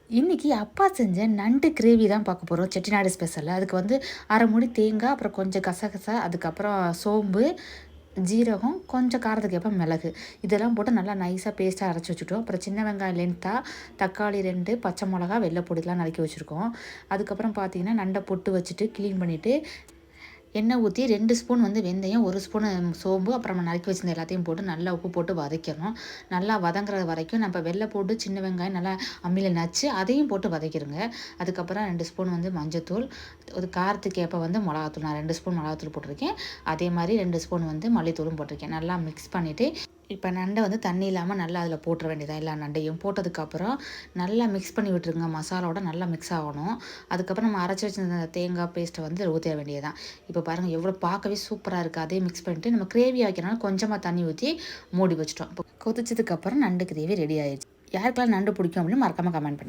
இன்றைக்கி அப்பா செஞ்ச நண்டு கிரேவி தான் பார்க்க போகிறோம். செட்டிநாடு ஸ்பெஷல். அதுக்கு வந்து அரை மூடி தேங்காய், அப்புறம் கொஞ்சம் கசகசா, அதுக்கப்புறம் சோம்பு, ஜீரகம், கொஞ்சம் காரத்துக்கு ஏற்ப மிளகு, இதெல்லாம் போட்டு நல்லா நைஸாக பேஸ்ட்டாக அரைச்சி வச்சுட்டோம். அப்புறம் சின்ன வெங்காயம் லென்த்தாக, தக்காளி 2, பச்சை மிளகா, வெள்ளைப்பூடிலாம் நறுக்கி வச்சுருக்கோம். அதுக்கப்புறம் பார்த்திங்கன்னா நண்டை பொட்டு வச்சுட்டு க்ளீன் பண்ணிவிட்டு எண்ணெய் ஊற்றி 2 ஸ்பூன் வந்து வெந்தயம், 1 ஸ்பூன் சோம்பு, அப்புறம் நம்ம நறுக்கி வச்சிருந்த எல்லாத்தையும் போட்டு நல்லா உப்பு போட்டு வதக்கணும். நல்லா வதங்குற வரைக்கும் நம்ம வெள்ளை போட்டு சின்ன வெங்காயம் நல்லா அம்மியில் நச்சு அதையும் போட்டு வதக்கிடுங்க. அதுக்கப்புறம் 2 ஸ்பூன் வந்து மஞ்சத்தூள், ஒரு காரத்துக்கு ஏற்ப வந்து மிளகாத்தூள், நான் 2 ஸ்பூன் மிளகாத்தூள் போட்டிருக்கேன். அதே மாதிரி 2 ஸ்பூன் வந்து மல்லித்தூளும் போட்டிருக்கேன். நல்லா மிக்ஸ் பண்ணிவிட்டு இப்போ நண்டை வந்து தண்ணி இல்லாமல் நல்லா அதில் போட்டுற வேண்டியதான். எல்லா நண்டையும் போட்டதுக்கப்புறம் நல்லா மிக்ஸ் பண்ணி விட்டுருங்க. மசாலாவோட நல்லா மிக்ஸ் ஆகணும். அதுக்கப்புறம் நம்ம அரைச்சி வச்சிருந்த தேங்காய் பேஸ்ட்டை வந்து ஊற்றிட வேண்டியதான். இப்போ பாருங்கள் எவ்வளோ பார்க்கவே சூப்பராக இருக்குது. அதே மிக்ஸ் பண்ணிவிட்டு நம்ம கிரேவி வைக்கிறனால கொஞ்சமாக தண்ணி ஊற்றி மூடி வச்சிட்டோம். இப்போ கொதிச்சதுக்கப்புறம் நண்டு கிரேவி ரெடி ஆயிடுச்சு. யாருக்கெல்லாம் நண்டு பிடிக்கும் அப்படின்னு மறக்காமல் கமெண்ட் பண்ணுங்கள்.